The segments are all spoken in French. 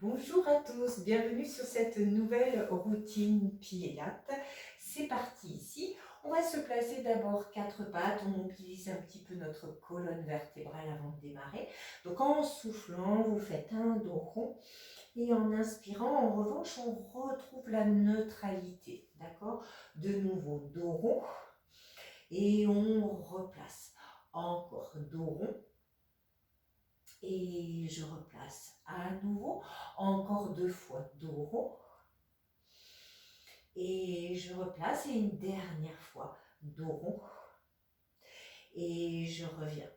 Bonjour à tous, bienvenue sur cette nouvelle routine Pilates. C'est parti ici. On va se placer d'abord quatre pattes, on mobilise un petit peu notre colonne vertébrale avant de démarrer. Donc en soufflant, vous faites un dos rond et en inspirant, en revanche, on retrouve la neutralité. D'accord? De nouveau, dos rond et on replace. Encore dos rond. Et je replace à nouveau, encore deux fois dos rond. Et je replace et une dernière fois dos rond. Et je reviens.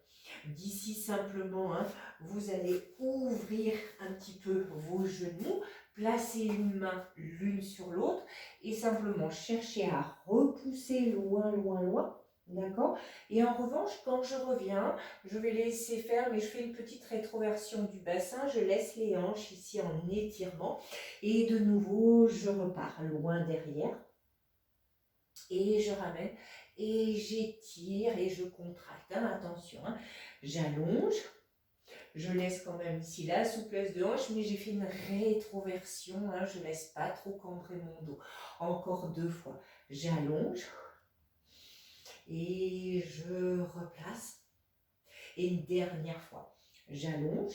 D'ici simplement, vous allez ouvrir un petit peu vos genoux, placer une main l'une sur l'autre et simplement chercher à repousser loin, loin, loin. D'accord? Et en revanche, quand je reviens, je vais laisser faire, mais je fais une petite rétroversion du bassin. Je laisse les hanches ici en étirement. Et de nouveau, je repars loin derrière. Et je ramène. Et j'étire et je contracte. Attention, j'allonge. Je laisse quand même ici la souplesse de hanche, mais j'ai fait une rétroversion. Je ne laisse pas trop cambrer mon dos. Encore deux fois. J'allonge. Et je replace. Et une dernière fois, j'allonge.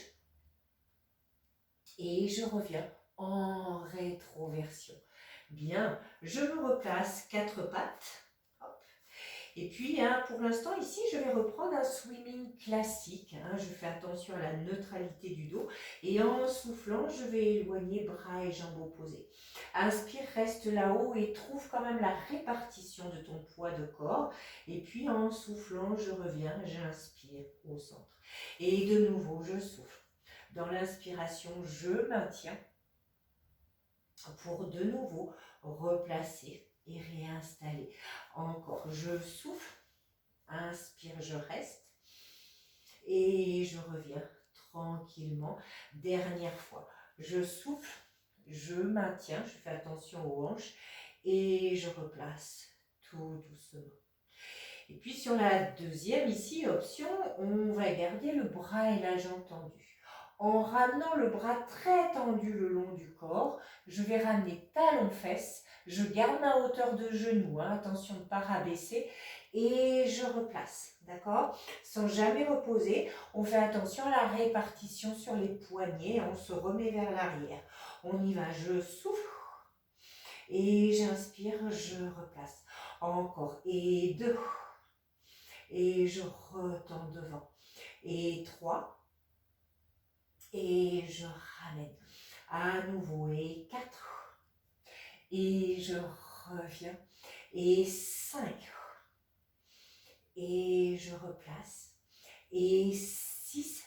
Et je reviens en rétroversion. Bien, je me replace quatre pattes. Hop. Et puis, pour l'instant, ici, je vais reprendre un swimming classique. Je fais attention à la neutralité du dos. Et en soufflant, je vais éloigner bras et jambes opposés. Inspire, reste là-haut et trouve quand même la répartition de ton poids de corps. Et puis, en soufflant, je reviens, j'inspire au centre. Et de nouveau, je souffle. Dans l'inspiration, je maintiens pour de nouveau replacer et réinstaller. Encore, je souffle. Inspire, je reste et je reviens tranquillement. Dernière fois, je souffle, je maintiens, je fais attention aux hanches et je replace tout doucement. Et puis sur la deuxième ici, option, on va garder le bras et la jambe tendus. En ramenant le bras très tendu le long du corps, je vais ramener talon-fesse, je garde ma hauteur de genou, attention de ne pas rabaisser, et je replace, d'accord? Sans jamais reposer, on fait attention à la répartition sur les poignets, on se remet vers l'arrière. On y va, je souffle, et j'inspire, je replace. Encore, et deux, et je retends devant, et trois, et je ramène à nouveau, et 4, et je reviens, et 5, et je replace, et 6,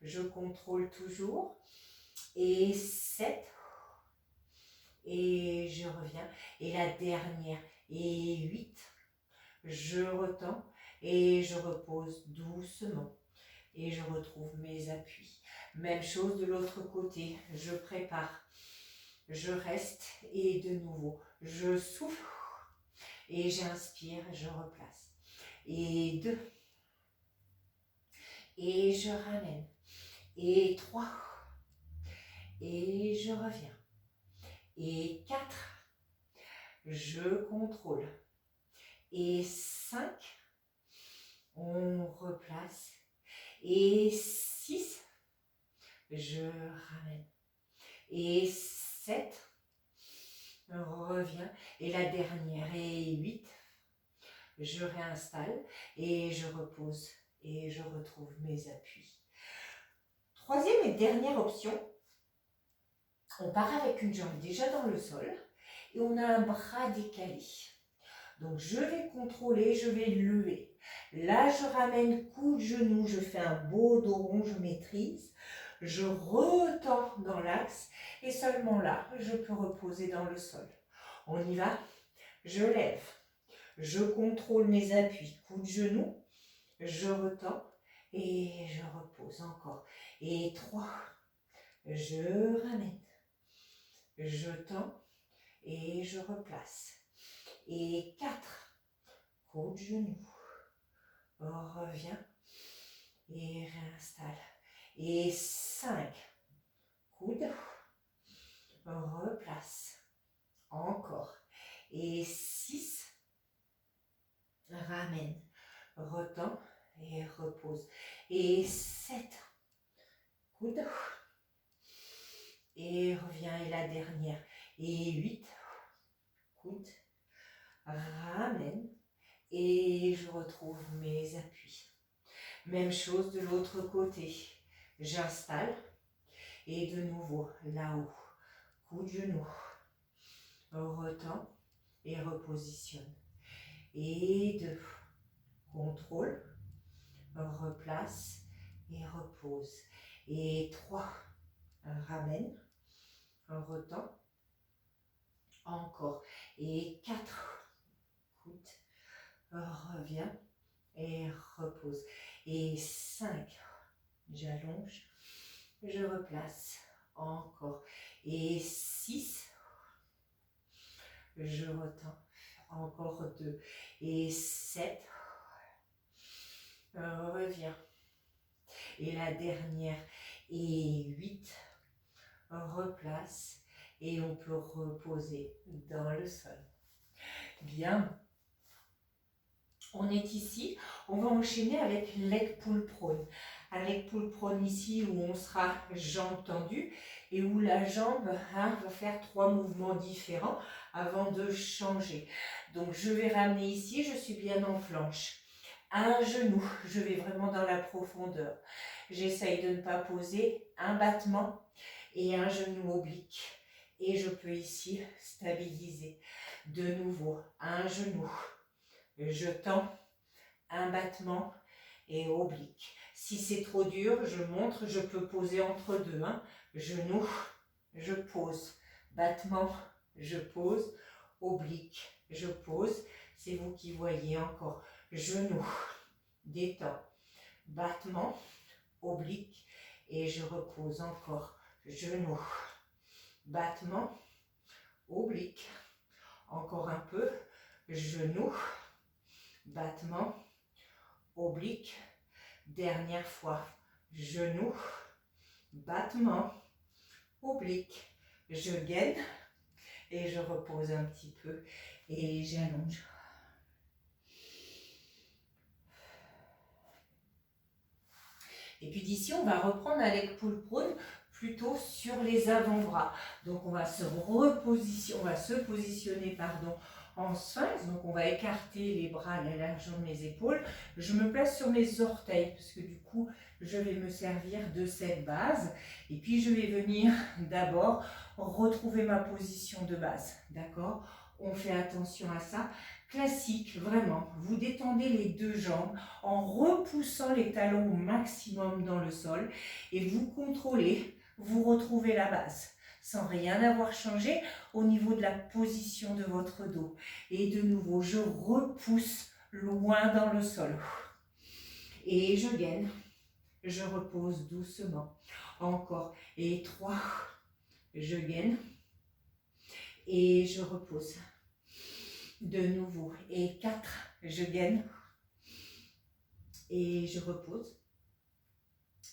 je contrôle toujours, et 7, et je reviens, et la dernière, et 8, je retends, et je repose doucement, et je retrouve mes appuis. Même chose de l'autre côté, je prépare, je reste et de nouveau, je souffle et j'inspire, je replace. Et 2, et je ramène. Et 3, et je reviens. Et 4, je contrôle. Et 5, on replace. Et 6, je ramène. Et 7, reviens. Et la dernière, et 8, je réinstalle et je repose et je retrouve mes appuis. Troisième et dernière option, on part avec une jambe déjà dans le sol et on a un bras décalé. Donc je vais contrôler, je vais lever. Là je ramène coude, genou, je fais un beau dos rond, je maîtrise. Je retends dans l'axe et seulement là, je peux reposer dans le sol. On y va, je lève, je contrôle mes appuis, coude, genou, je retends et je repose encore. Et 3, je ramène, je tends et je replace. Et 4, coude, genou, reviens et réinstalle. Et 5, coude, replace. Encore. Et 6. Ramène. Retends et repose. Et 7. Coude. Et reviens. Et la dernière. Et 8. Coude. Ramène. Et je retrouve mes appuis. Même chose de l'autre côté. J'installe. Et de nouveau, là-haut. Coup de genou. Retends et repositionne. Et 2. Contrôle. Replace et repose. Et 3. Ramène. Retends. Encore. Et 4. Coude. Reviens et repose. Et 5. J'allonge. Je replace. Encore. Et 6. Je retends. Encore 2. Et 7. Reviens. Et la dernière. Et 8. Replace. Et on peut reposer dans le sol. Bien. On est ici. On va enchaîner avec leg pull prone. Un leg pull prone ici où on sera jambes tendues et où la jambe va faire 3 mouvements différents avant de changer. Donc je vais ramener ici, je suis bien en planche. Un genou, je vais vraiment dans la profondeur. J'essaye de ne pas poser un battement et un genou oblique. Et je peux ici stabiliser. De nouveau, un genou. Je tends, un battement et oblique. Si c'est trop dur, je montre, je peux poser entre deux. Genou, je pose. Battement, je pose. Oblique, je pose. C'est vous qui voyez encore. Genou, détends. Battement, oblique et je repose encore. Genou, battement, oblique. Encore un peu. Genou, battement, oblique. Dernière fois. Genou, battement, oblique. Je gaine et je repose un petit peu et j'allonge. Et puis d'ici, on va reprendre un leg pull prone plutôt sur les avant-bras. Donc on va se positionner en sphinx. Donc on va écarter les bras à la largeur de mes épaules. Je me place sur mes orteils parce que du coup, je vais me servir de cette base. Et puis je vais venir d'abord retrouver ma position de base. D'accord ? On fait attention à ça. Classique, vraiment. Vous détendez les deux jambes en repoussant les talons au maximum dans le sol et vous contrôlez, vous retrouvez la base sans rien avoir changé au niveau de la position de votre dos. Et de nouveau, je repousse loin dans le sol. Et je gaine, je repose doucement. Encore. Et 3, je gaine et je repose. De nouveau. Et 4, je gaine. Et je repose.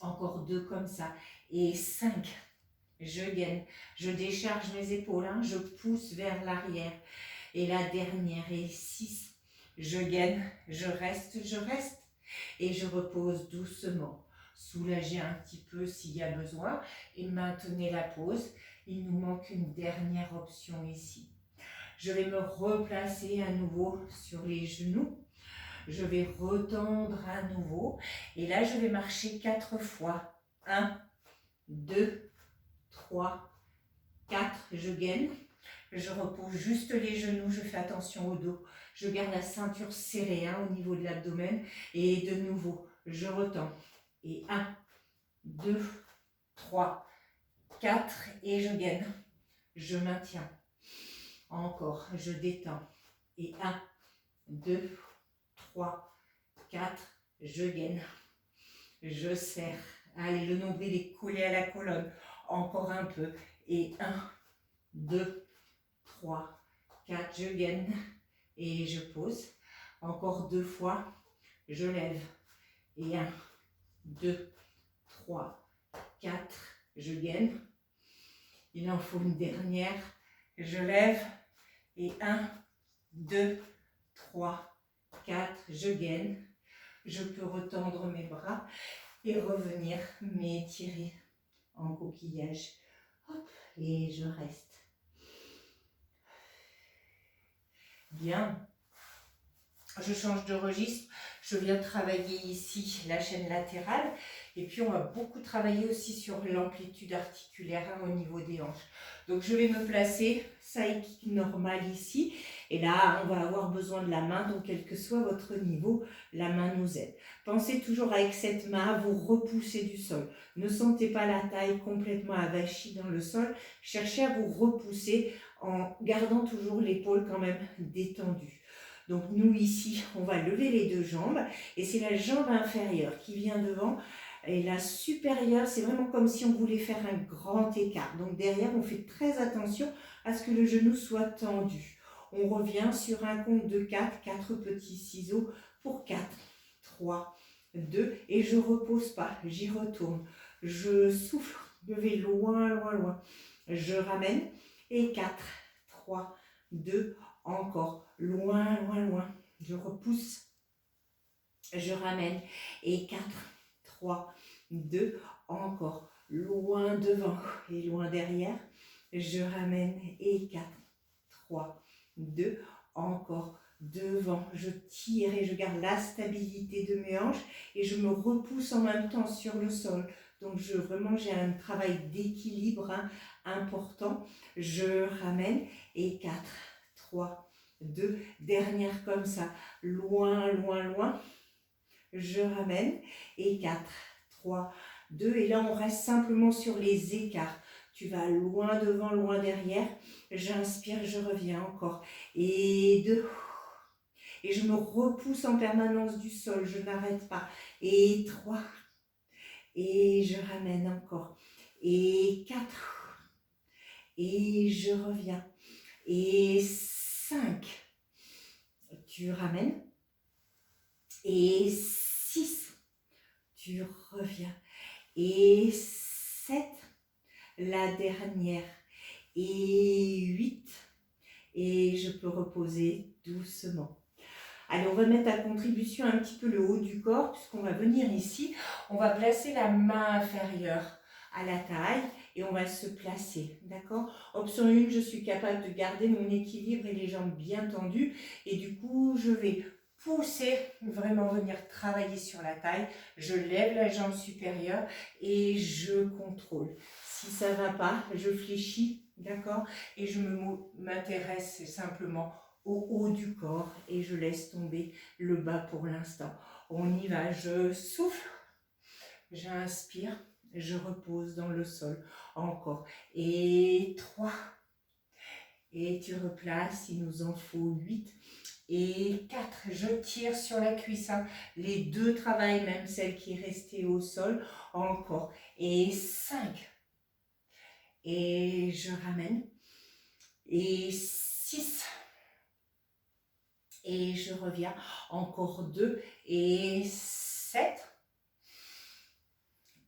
Encore 2 comme ça. Et 5, je gaine. Je décharge mes épaules. Je pousse vers l'arrière. Et la dernière. Et 6, je gaine. Je reste. Et je repose doucement. Soulagez un petit peu s'il y a besoin. Et maintenez la pause. Il nous manque une dernière option ici. Je vais me replacer à nouveau sur les genoux. Je vais retendre à nouveau. Et là, je vais marcher 4 fois. 1, 2, 3, 4. Je gaine. Je repose juste les genoux. Je fais attention au dos. Je garde la ceinture serrée au niveau de l'abdomen. Et de nouveau, je retends. Et 1, 2, 3, 4. Et je gaine. Je maintiens. Encore, je détends. Et 1, 2, 3, 4, je gaine. Je serre. Allez, le nombril est collé à la colonne. Encore un peu. Et 1, 2, 3, 4, je gaine. Et je pose. Encore 2 fois. Je lève. Et 1, 2, 3, 4, je gaine. Il en faut une dernière. je lève, et 1, 2, 3, 4, je gaine. Je peux retendre mes bras et revenir m'étirer en coquillage. Hop, et je reste. Bien. Je change de registre. Je viens travailler ici la chaîne latérale. Et puis, on va beaucoup travailler aussi sur l'amplitude articulaire au niveau des hanches. Donc, je vais me placer side kick normal ici. Et là, on va avoir besoin de la main. Donc, quel que soit votre niveau, la main nous aide. Pensez toujours avec cette main à vous repousser du sol. Ne sentez pas la taille complètement avachie dans le sol. Cherchez à vous repousser en gardant toujours l'épaule quand même détendue. Donc nous ici, on va lever les deux jambes et c'est la jambe inférieure qui vient devant et la supérieure, c'est vraiment comme si on voulait faire un grand écart. Donc derrière, on fait très attention à ce que le genou soit tendu. On revient sur un compte de 4, 4 petits ciseaux pour 4, 3, 2 et je repose pas, j'y retourne. Je souffle, je vais loin, loin, loin. Je ramène et 4, 3, 2, encore loin, loin, loin. Je repousse, je ramène et 4, 3, 2, encore loin devant et loin derrière. Je ramène et 4, 3, 2, encore devant. Je tire et je garde la stabilité de mes hanches et je me repousse en même temps sur le sol. Donc vraiment j'ai un travail d'équilibre important. Je ramène et 4, 3, 2, dernière comme ça, loin, loin, loin. Je ramène et 4, 3, 2 et là on reste simplement sur les écarts. Tu vas loin devant, loin derrière. J'inspire, je reviens encore. Et 2. Et je me repousse en permanence du sol, je n'arrête pas. Et 3. Et je ramène encore. Et 4. Et je reviens. Et 5. Tu ramènes. Et 6. Tu reviens. Et 7. La dernière. Et 8. Et je peux reposer doucement. Allez, on va mettre à contribution un petit peu le haut du corps, puisqu'on va venir ici. On va placer la main inférieure à la taille et on va se placer, d'accord? Option 1, je suis capable de garder mon équilibre et les jambes bien tendues. Et du coup, je vais pousser, vraiment venir travailler sur la taille. Je lève la jambe supérieure et je contrôle. Si ça ne va pas, je fléchis, d'accord? Et je m'intéresse simplement au haut du corps et je laisse tomber le bas pour l'instant. On y va, je souffle, j'inspire, je repose dans le sol, encore, et 3, et tu replaces, il nous en faut 8, et 4, je tire sur la cuisse, les deux travaillent, même celle qui est restée au sol, encore, et 5, et je ramène, et 6, et je reviens, encore 2 et 7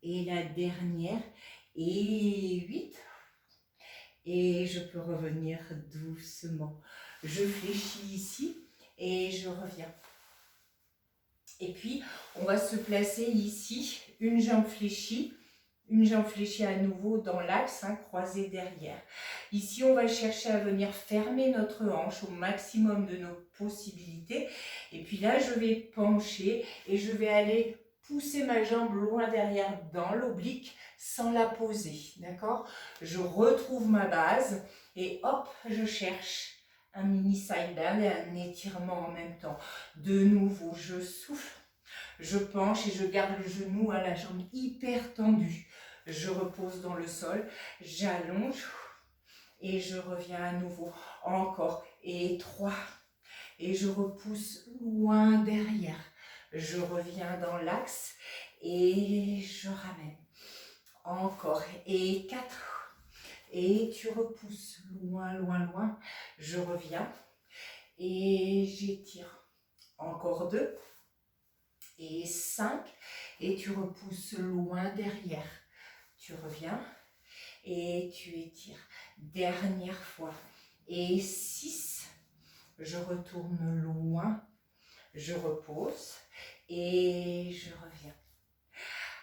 et la dernière et 8 et je peux revenir doucement. Je fléchis ici et je reviens. Et puis on va se placer ici, une jambe fléchie à nouveau dans l'axe, croisée derrière. Ici, on va chercher à venir fermer notre hanche au maximum de nos possibilités. Et puis là, je vais pencher et je vais aller pousser ma jambe loin derrière dans l'oblique sans la poser. D'accord? Je retrouve ma base et hop, je cherche un mini side bend et un étirement en même temps. De nouveau, je souffle. Je penche et je garde le genou à la jambe hyper tendue. Je repose dans le sol, j'allonge et je reviens à nouveau. Encore et 3. Et je repousse loin derrière. Je reviens dans l'axe et je ramène. Encore et 4. Et tu repousses loin, loin, loin. Je reviens et j'étire. Encore 2. Et 5, et tu repousses loin derrière. Tu reviens et tu étires. Dernière fois. et 6. Je retourne loin, je repose et je reviens.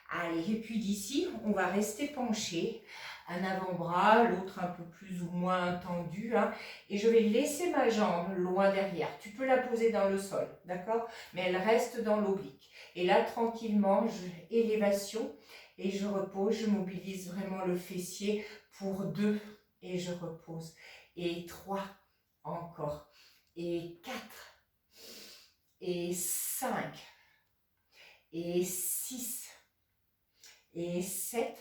Allez, et puis d'ici, on va rester penché, un avant-bras, l'autre un peu plus ou moins tendu, hein, et je vais laisser ma jambe loin derrière. Tu peux la poser dans le sol, d'accord? Mais elle reste dans l'oblique. Et là, tranquillement, élévation, et je repose, je mobilise vraiment le fessier pour 2, et je repose. Et 3, encore. Et 4, et 5, et 6, et 7,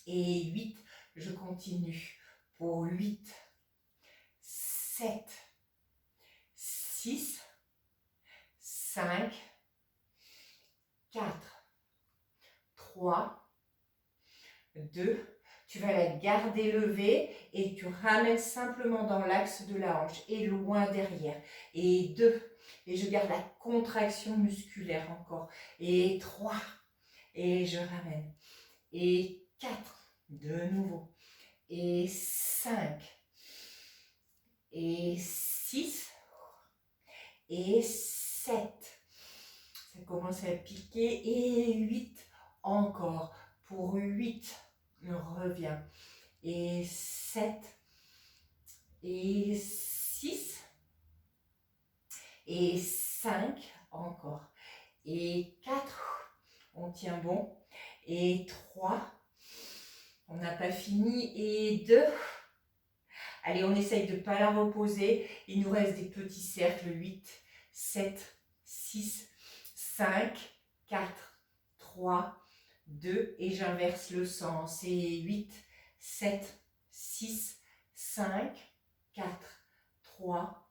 et 8. Je continue pour 8, 7, 6, 5, 4, 3, 2. Tu vas la garder levée et tu ramènes simplement dans l'axe de la hanche et loin derrière. Et 2. Et je garde la contraction musculaire encore. Et 3. Et je ramène. Et 4. De nouveau. Et 5. Et 6. Et 7. Ça commence à piquer. Et 8. Encore. Pour 8. Reviens. Et 7. Et 6. Et 5. Encore. Et 4. On tient bon. Et 3. On n'a pas fini. Et 2. Allez, on essaye de ne pas la reposer. Il nous reste des petits cercles. 8, 7, 6, 5, 4, 3, 2. Et j'inverse le sens. Et 8, 7, 6, 5, 4, 3,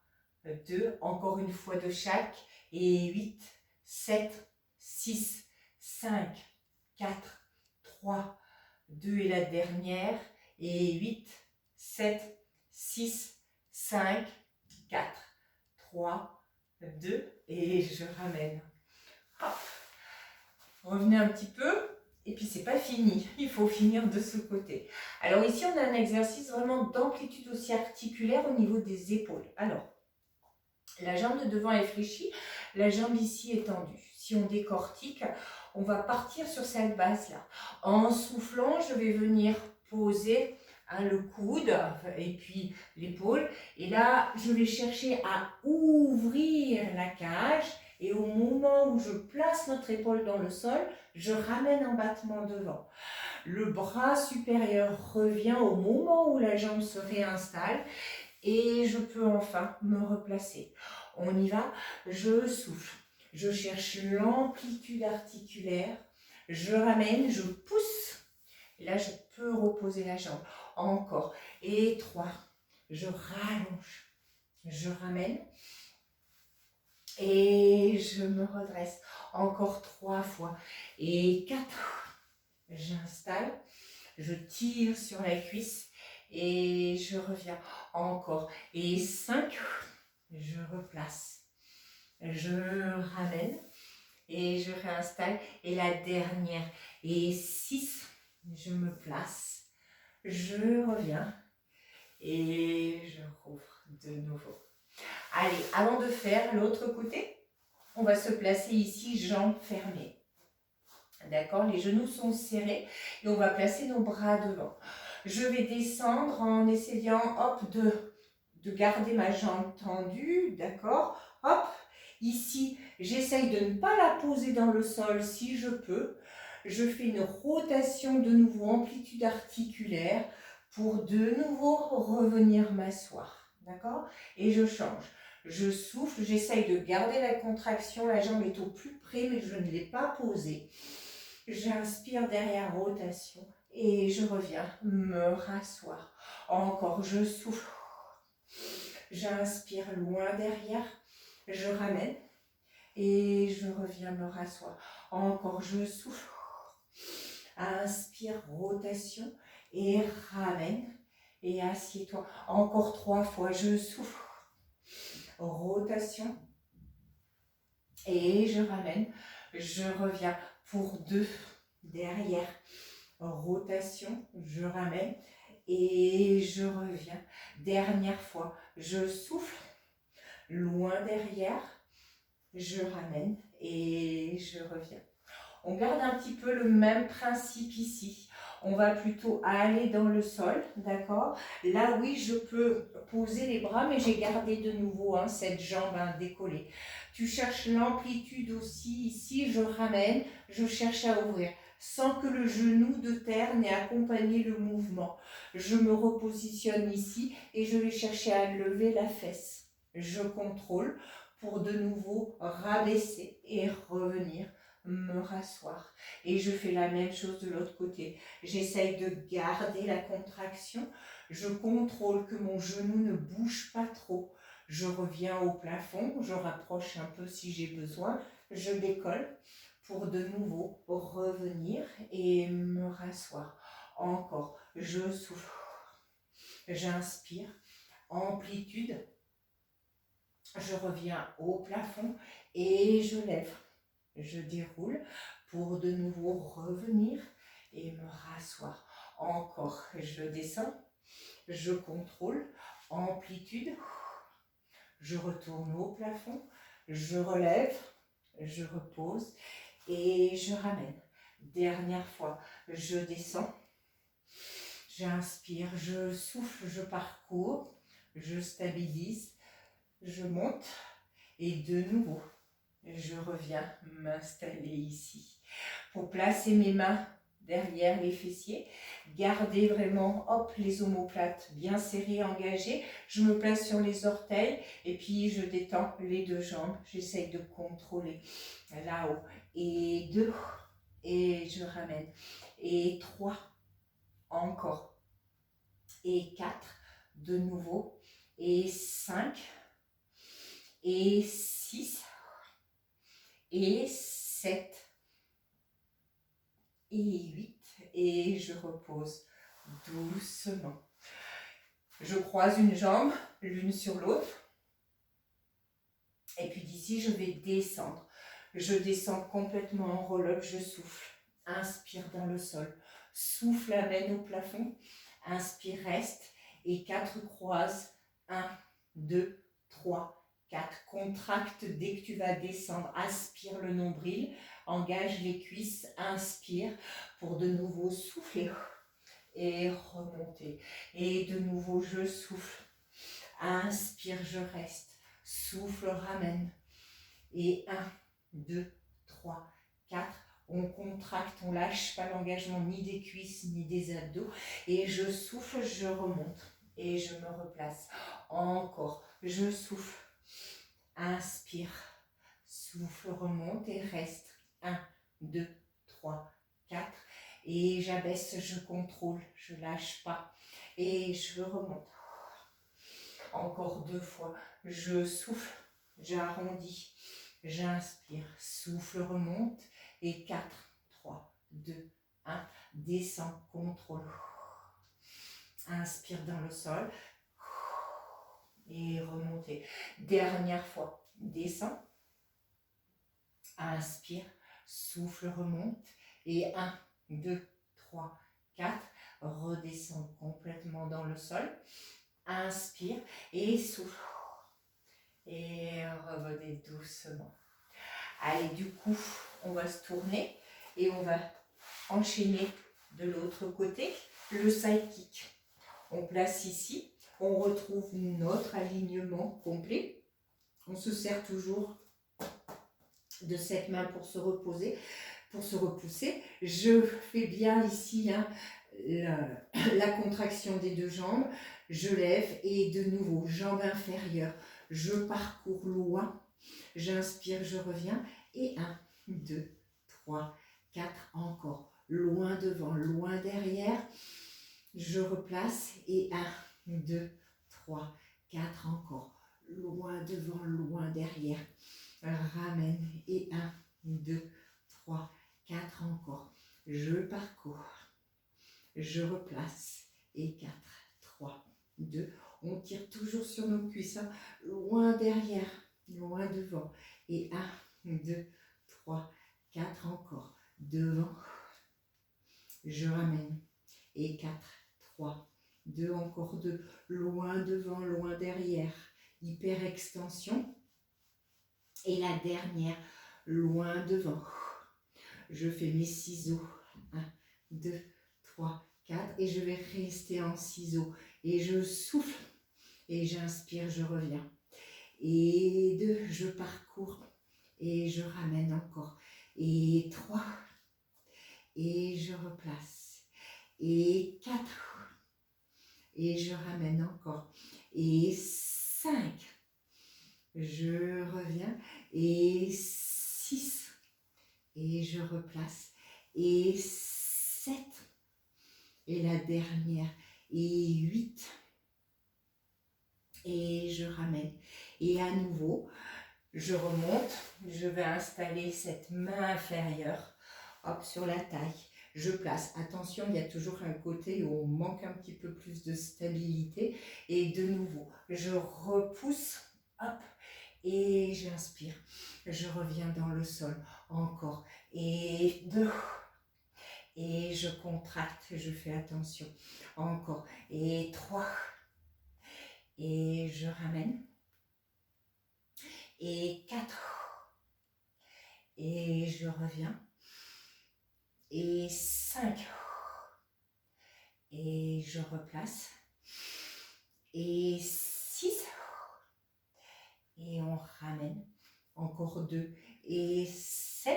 2. Encore une fois de chaque. Et 8, 7, 6, 5, 4, 3, 2. Et la dernière. Et 8, 7, 6, 5, 4, 3, 2. Et je ramène. Hop. Revenez un petit peu. Et puis, c'est pas fini. Il faut finir de ce côté. Alors, ici, on a un exercice vraiment d'amplitude aussi articulaire au niveau des épaules. Alors, la jambe de devant est fléchie. La jambe ici est tendue. Si on décortique, on va partir sur cette base-là. En soufflant, je vais venir poser le coude et puis l'épaule. Et là, je vais chercher à ouvrir la cage. Et au moment où je place notre épaule dans le sol, je ramène un battement devant. Le bras supérieur revient au moment où la jambe se réinstalle. Et je peux enfin me replacer. On y va, je souffle. Je cherche l'amplitude articulaire. Je ramène, je pousse. Et là, je peux reposer la jambe. Encore. Et 3. Je rallonge. Je ramène. Et je me redresse. Encore 3 fois. Et 4. J'installe. Je tire sur la cuisse. Et je reviens. Encore. Et 5. Je replace. Je ramène. Et je réinstalle. Et la dernière. Et 6. Je me place. Je reviens et je rouvre de nouveau. Allez, avant de faire l'autre côté, on va se placer ici, jambes fermées. D'accord? Les genoux sont serrés et on va placer nos bras devant. Je vais descendre en essayant, hop, de garder ma jambe tendue. D'accord? Hop, ici, j'essaye de ne pas la poser dans le sol si je peux. Je fais une rotation de nouveau, amplitude articulaire, pour de nouveau revenir m'asseoir. D'accord? Et je change. Je souffle, j'essaye de garder la contraction, la jambe est au plus près, mais je ne l'ai pas posée. J'inspire derrière, rotation, et je reviens me rasseoir. Encore, je souffle. J'inspire loin derrière, je ramène, et je reviens me rasseoir. Encore, je souffle. Inspire, rotation et ramène et assieds-toi. Encore 3 fois, je souffle. Rotation et je ramène. Je reviens pour 2 derrière. Rotation, je ramène et je reviens. Dernière fois, je souffle, loin derrière, je ramène et je reviens. On garde un petit peu le même principe ici. On va plutôt aller dans le sol, d'accord? Là, oui, je peux poser les bras, mais j'ai gardé de nouveau cette jambe décollée. Tu cherches l'amplitude aussi. Ici, je ramène, je cherche à ouvrir, sans que le genou de terre n'ait accompagné le mouvement. Je me repositionne ici et je vais chercher à lever la fesse. Je contrôle pour de nouveau rabaisser et revenir me rasseoir. Et je fais la même chose de l'autre côté. J'essaye de garder la contraction. Je contrôle que mon genou ne bouge pas trop. Je reviens au plafond, je rapproche un peu si j'ai besoin, je décolle pour de nouveau revenir et me rasseoir. Encore, je souffle, j'inspire, amplitude, je reviens au plafond et je lève. Je déroule pour de nouveau revenir et me rasseoir. Encore, je descends, je contrôle, amplitude, je retourne au plafond, je relève, je repose et je ramène. Dernière fois, je descends, j'inspire, je souffle, je parcours, je stabilise, je monte et de nouveau, je reviens m'installer ici. Pour placer mes mains derrière les fessiers, garder vraiment les omoplates bien serrées, engagées. Je me place sur les orteils et puis je détends les deux jambes. J'essaye de contrôler là-haut. Et 2, et je ramène. Et 3, encore. Et 4, de nouveau. Et 5, et 6, et 7, et 8, et je repose doucement. Je croise une jambe l'une sur l'autre, et puis d'ici je vais descendre. Je descends complètement en roll-up, je souffle, inspire dans le sol, souffle, amène au plafond, inspire, reste, et 4 croise, 1, 2, 3, 4, contracte dès que tu vas descendre, aspire le nombril, engage les cuisses, inspire pour de nouveau souffler et remonter. Et de nouveau je souffle, inspire, je reste, souffle, ramène. Et 1, 2, 3, 4, on contracte, on lâche pas l'engagement ni des cuisses ni des abdos. Et je souffle, je remonte et je me replace. Encore, je souffle, inspire, souffle, remonte et reste. 1, 2, 3, 4. Et j'abaisse, je contrôle, je lâche pas. Et je remonte. Encore 2 fois. Je souffle, j'arrondis, j'inspire, souffle, remonte. Et 4, 3, 2, 1. Descends, contrôle. Inspire dans le sol. Et remontez. Dernière fois. Descends. Inspire, souffle, remonte. Et 1, 2, 3, 4. Redescends complètement dans le sol. Inspire et souffle. Et revenez doucement. Allez, du coup, on va se tourner et on va enchaîner de l'autre côté le side kick. On place ici, on retrouve notre alignement complet. On se sert toujours de cette main pour se reposer, pour se repousser. Je fais bien ici la contraction des deux jambes. Je lève et de nouveau, jambe inférieure. Je parcours loin. J'inspire, je reviens. Et 1, 2, 3, 4, encore. Loin devant, loin derrière. Je replace. Et 1, 2, 3, 4, encore. Loin devant, loin derrière. Ramène. Et 1, 2, 3, 4, encore. Je parcours. Je replace. Et 4, 3, 2. On tire toujours sur nos cuisses. Loin derrière, loin devant. Et 1, 2, 3, 4, encore. Devant. Je ramène. Et 4, 3, 2, encore 2. Loin devant, loin derrière. Hyper extension. Et la dernière, loin devant. Je fais mes ciseaux. 1, 2, 3, 4. Et je vais rester en ciseaux. Et je souffle. Et j'inspire, je reviens. Et 2, je parcours. Et je ramène encore. Et 3. Et je replace. Et 4. Et je ramène encore. Et 5. Je reviens. Et 6. Et je replace. Et 7. Et la dernière. Et 8. Et je ramène. Et à nouveau, je remonte. Je vais installer cette main inférieure. Hop, sur la taille. Je place. Attention, il y a toujours un côté où on manque un petit peu plus de stabilité. Et de nouveau, je repousse. Hop. Et j'inspire. Je reviens dans le sol. Encore. Et 2. Et je contracte. Je fais attention. Encore. Et 3. Et je ramène. Et 4. Et je reviens. Et 5. Et je replace. Et 6. Et on ramène. Encore 2. Et 7.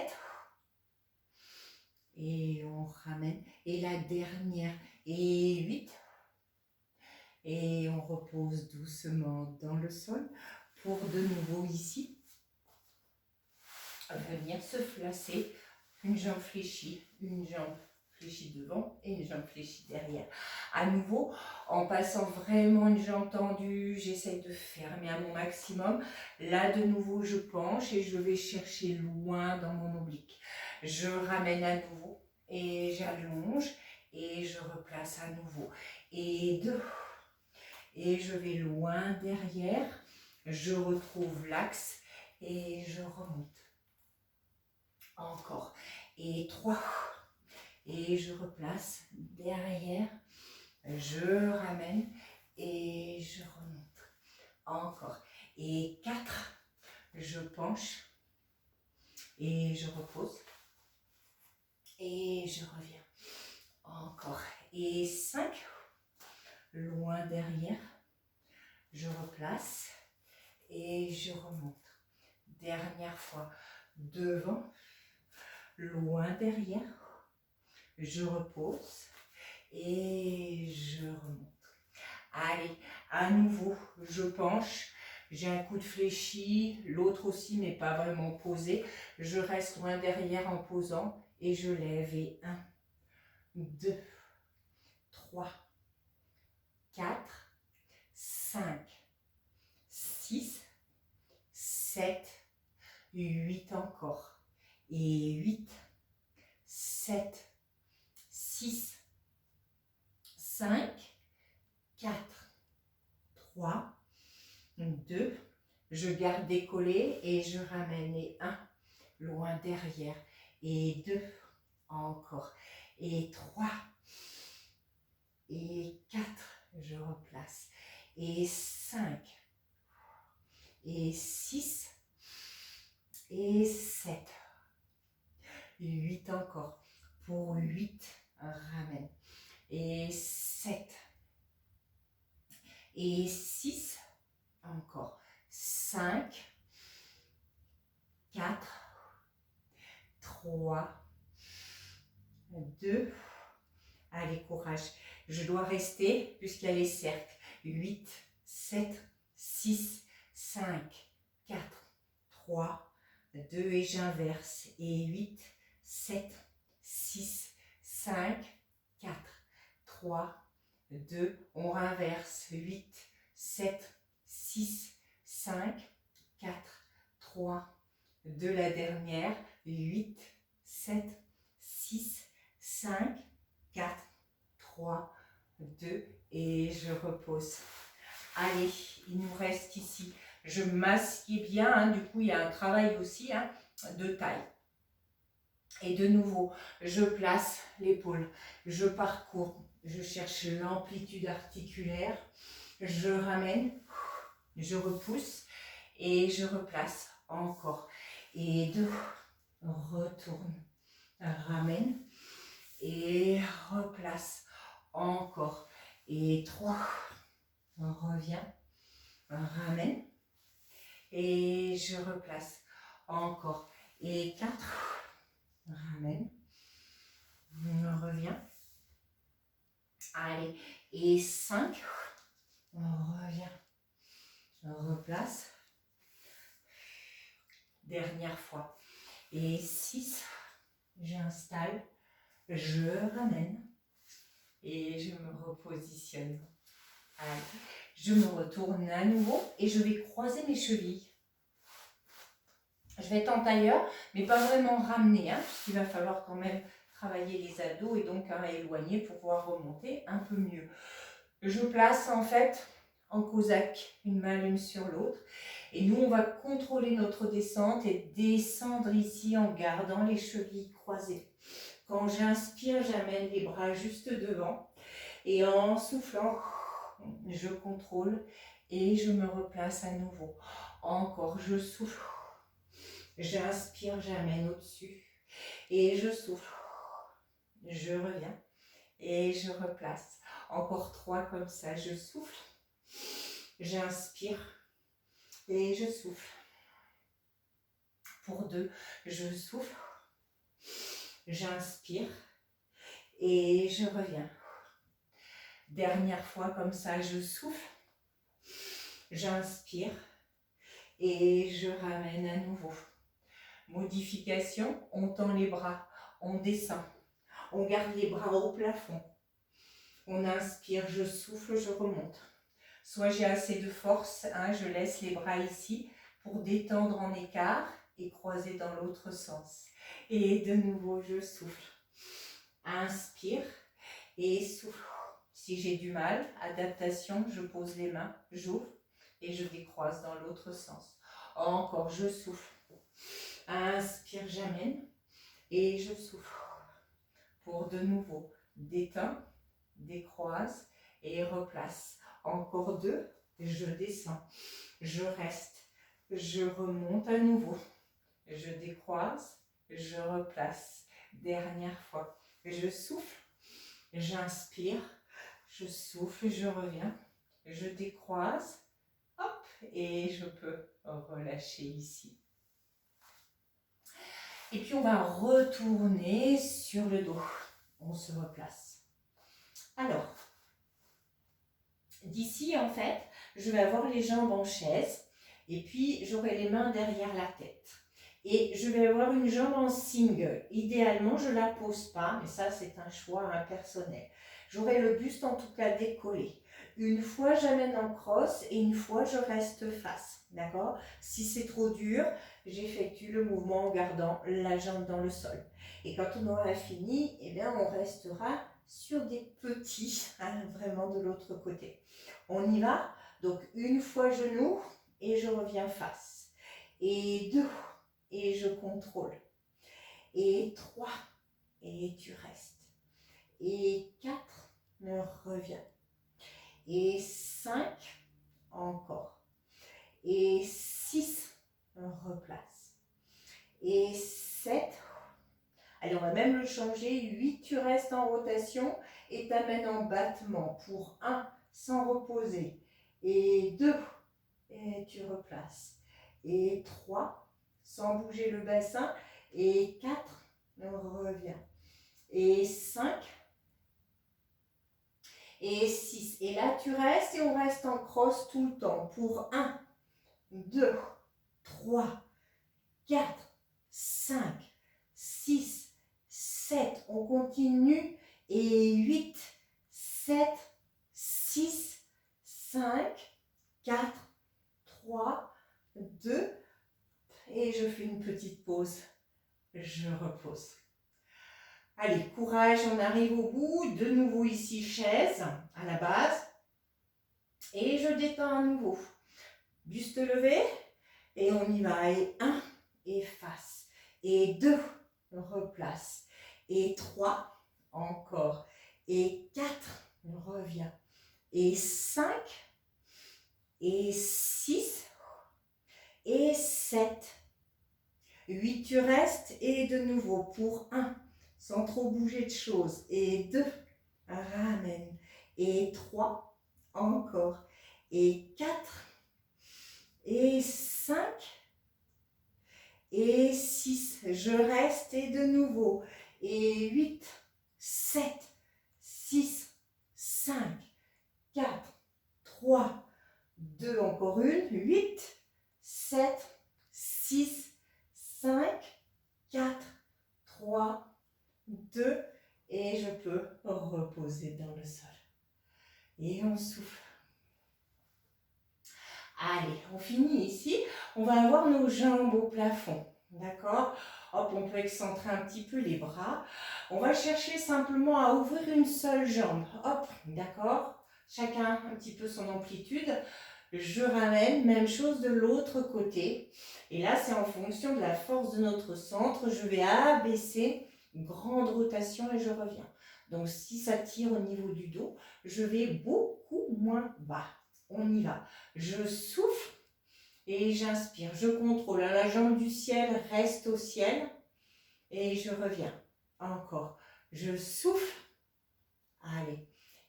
Et on ramène. Et la dernière. Et 8. Et on repose doucement dans le sol. Pour de nouveau ici, venir se placer. Une jambe fléchie devant et une jambe fléchie derrière. À nouveau, en passant vraiment une jambe tendue, j'essaie de fermer à mon maximum. Là, de nouveau, je penche et je vais chercher loin dans mon oblique. Je ramène à nouveau et j'allonge et je replace à nouveau. Et 2. Et je vais loin derrière. Je retrouve l'axe et je remonte. Encore. Et 3. Et je replace derrière. Je ramène et je remonte. Encore. Et 4. Je penche et je repose. Et je reviens. Encore. Et 5. Loin derrière. Je replace et je remonte. Dernière fois. Devant. Loin derrière. Je repose et je remonte. Allez, à nouveau, je penche. J'ai un coude fléchi, l'autre aussi, mais pas vraiment posé. Je reste loin derrière en posant et je lève. Et 1, 2, 3, 4, 5, 6, 7, 8 encore. Et 8, 7, 6, 5, 4, 3, 2, je garde décollé et je ramène. Et 1, loin derrière. Et 2, encore. Et 3, et 4, je replace. Et 5, et 6, et 7, 8 encore. Pour 8, ramène. Et 7, et 6, encore. 5, 4, 3, 2, allez, courage. Je dois rester puisqu'il y a les cercles. 8, 7, 6, 5, 4, 3, 2 et j'inverse. Et 8, 7, 6, 5, 4, 3, 2, on renverse. 8, 7, 6, 5, 4, 3, 2, la dernière. 8, 7, 6, 5, 4, 3, 2 et je repose. Allez, il nous reste ici. Je m'assieds bien, hein, du coup il y a un travail aussi, hein, de taille. Et de nouveau, je place l'épaule, je parcours, je cherche l'amplitude articulaire, je ramène, je repousse et je replace encore. Et 2, retourne, ramène et replace encore. Et 3, reviens, ramène et je replace encore. Et 4, ramène, reviens. Allez, et 5, reviens, replace. Dernière fois. Et 6, j'installe, je ramène et je me repositionne. Allez, je me retourne à nouveau et je vais croiser mes chevilles. Je vais être en tailleur, mais pas vraiment ramener, hein, puisqu'il va falloir quand même travailler les abdos et donc éloigner pour pouvoir remonter un peu mieux. Je place en fait en cosaque, une main l'une sur l'autre. Et nous, on va contrôler notre descente et descendre ici en gardant les chevilles croisées. Quand j'inspire, j'amène les bras juste devant. Et en soufflant, je contrôle et je me replace à nouveau. Encore, je souffle. J'inspire, j'amène au-dessus. Et je souffle. Je reviens. Et je replace. Encore 3 comme ça. Je souffle. J'inspire. Et je souffle. Pour 2, je souffle. J'inspire. Et je reviens. Dernière fois comme ça, je souffle. J'inspire. Et je ramène à nouveau. Modification, on tend les bras, on descend. On garde les bras au plafond. On inspire, je souffle, je remonte. Soit j'ai assez de force, hein, je laisse les bras ici pour détendre en écart et croiser dans l'autre sens. Et de nouveau, je souffle. Inspire et souffle. Si j'ai du mal, adaptation, je pose les mains, j'ouvre et je décroise dans l'autre sens. Encore, je souffle. Inspire, j'amène et je souffle. Pour de nouveau, détends, décroise et replace. Encore 2, je descends, je reste, je remonte à nouveau. Je décroise, je replace. Dernière fois, je souffle, j'inspire, je souffle, je reviens, je décroise, hop, et je peux relâcher ici. Et puis on va retourner sur le dos. On se replace. Alors, d'ici en fait, je vais avoir les jambes en chaise et puis j'aurai les mains derrière la tête. Et je vais avoir une jambe en single. Idéalement, je ne la pose pas, mais ça c'est un choix personnel. J'aurai le buste en tout cas décollé. Une fois, j'amène en crosse et une fois, je reste face. D'accord? Si c'est trop dur, j'effectue le mouvement en gardant la jambe dans le sol. Et quand on aura fini, eh bien, on restera sur des petits, vraiment de l'autre côté. On y va? Donc, une fois genou et je reviens face. Et 2, et je contrôle. Et 3, et tu restes. Et 4, reviens. Et 5, encore. Et 6, replace. Et 7, allez, on va même le changer. 8, tu restes en rotation et t'amènes en battement. Pour 1, sans reposer. Et 2, et tu replaces. Et 3, sans bouger le bassin. Et 4, reviens. Et 5, et 6. Et là, tu restes et on reste en crosse tout le temps. Pour 1, 2, 3, 4, 5, 6, 7. On continue. Et 8, 7, 6, 5, 4, 3, 2. Et je fais une petite pause. Je repose. Allez, courage, on arrive au bout. De nouveau ici, chaise à la base. Et je détends à nouveau. Buste levé. Et on y va. Et 1, et face. Et 2, replace. Et 3, encore. Et 4, reviens. Et 5, et 6, et 7. 8, tu restes. Et de nouveau pour 1, sans trop bouger de choses. Et 2, ramène. Et 3, encore. Et 4, et 5, et 6. Je reste et de nouveau. Et 8, 7, 6, 5, 4, 3, 2, encore une. 8, 7, 6, 5, 4, 3, 2. Et je peux reposer dans le sol. Et on souffle. Allez, on finit ici. On va avoir nos jambes au plafond. D'accord? Hop, on peut excentrer un petit peu les bras. On va chercher simplement à ouvrir une seule jambe. Hop, d'accord? Chacun un petit peu son amplitude. Je ramène, même chose de l'autre côté. Et là, c'est en fonction de la force de notre centre. Je vais abaisser, grande rotation et je reviens. Donc, si ça tire au niveau du dos, je vais beaucoup moins bas. On y va. Je souffle et j'inspire. Je contrôle. La jambe du ciel reste au ciel et je reviens. Encore. Je souffle. Allez.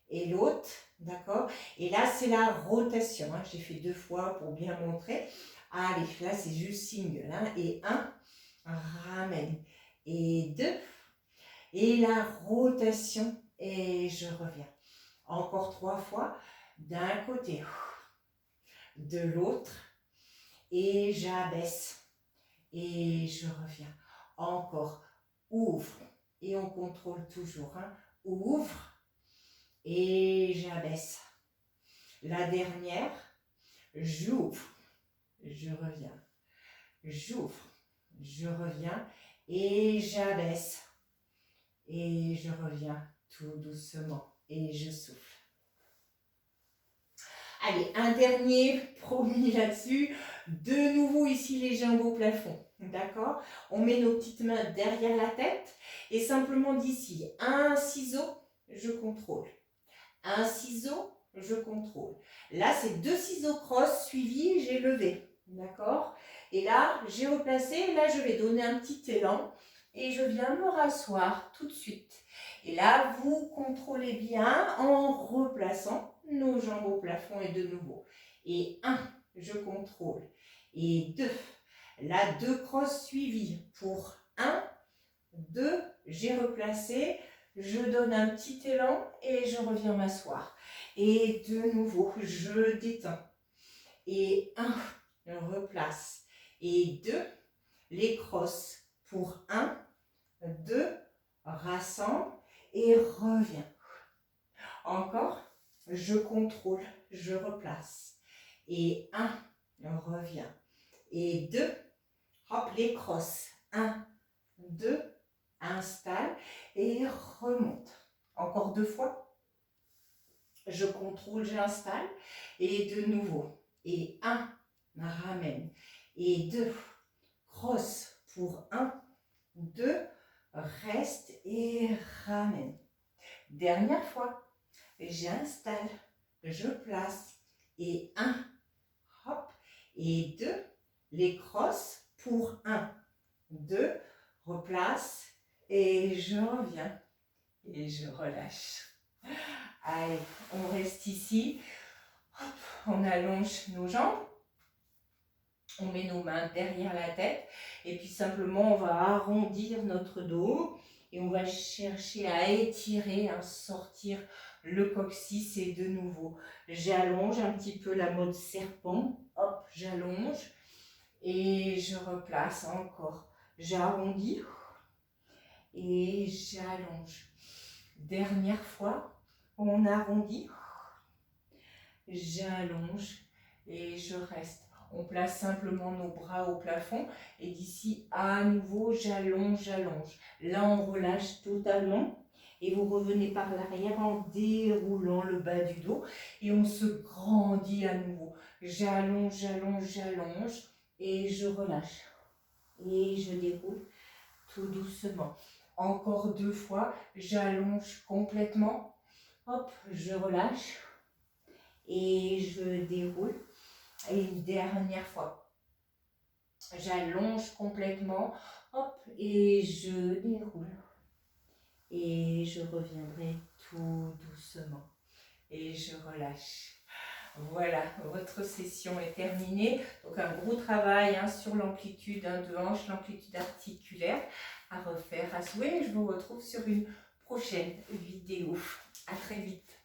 Et l'autre, d'accord? Et là, c'est la rotation. Hein. J'ai fait 2 fois pour bien montrer. Allez, là, c'est juste single. Hein. Et 1, ramène. Et 2, et la rotation. Et je reviens. Encore 3 fois. D'un côté, de l'autre. Et j'abaisse. Et je reviens. Encore. Ouvre. Et on contrôle toujours. Hein. Ouvre. Et j'abaisse. La dernière, j'ouvre, je reviens. J'ouvre, je reviens et j'abaisse. Et je reviens tout doucement et je souffle. Allez, un dernier, promis là-dessus. De nouveau ici les jambes au plafond. D'accord? On met nos petites mains derrière la tête et simplement d'ici, un ciseau, je contrôle. Un ciseau, je contrôle. Là, c'est 2 ciseaux cross suivis, j'ai levé. D'accord? Et là, j'ai replacé. Là, je vais donner un petit élan. Et je viens me rasseoir tout de suite. Et là, vous contrôlez bien en replaçant nos jambes au plafond et de nouveau. Et 1, je contrôle. Et 2, là, 2 crosses suivies. Pour 1, 2, j'ai replacé. Je donne un petit élan et je reviens m'asseoir. Et de nouveau, je détends. Et 1, replace. Et 2, les crosses. Pour 1, 2, rassemble et reviens. Encore, je contrôle, je replace. Et 1, reviens. Et 2, hop, les crosses. 1, 2, installe et remonte. Encore 2 fois. Je contrôle, j'installe. Et de nouveau. Et 1, ramène. Et 2, cross pour 1, 2, reste et ramène. Dernière fois. J'installe, je place. Et 1, hop. Et 2, les crosses pour 1, 2, replace. Et je reviens et je relâche. Allez, on reste ici. Hop, on allonge nos jambes. On met nos mains derrière la tête. Et puis simplement, on va arrondir notre dos. Et on va chercher à étirer, à sortir le coccyx. Et de nouveau, j'allonge un petit peu la mode serpent. Hop, j'allonge. Et je replace encore. J'arrondis. Et j'allonge. Dernière fois, on arrondit, j'allonge et je reste. On place simplement nos bras au plafond et d'ici à nouveau, j'allonge, j'allonge. Là, on relâche totalement et vous revenez par l'arrière en déroulant le bas du dos et on se grandit à nouveau. J'allonge, j'allonge, j'allonge et je relâche. Et je déroule tout doucement. Encore 2 fois, j'allonge complètement. Hop, je relâche et je déroule. Et une dernière fois, j'allonge complètement. Hop, et je déroule. Et je reviendrai tout doucement. Et je relâche. Voilà, votre session est terminée. Donc un gros travail sur l'amplitude de hanche, l'amplitude articulaire à refaire à souhait. Je vous retrouve sur une prochaine vidéo. À très vite.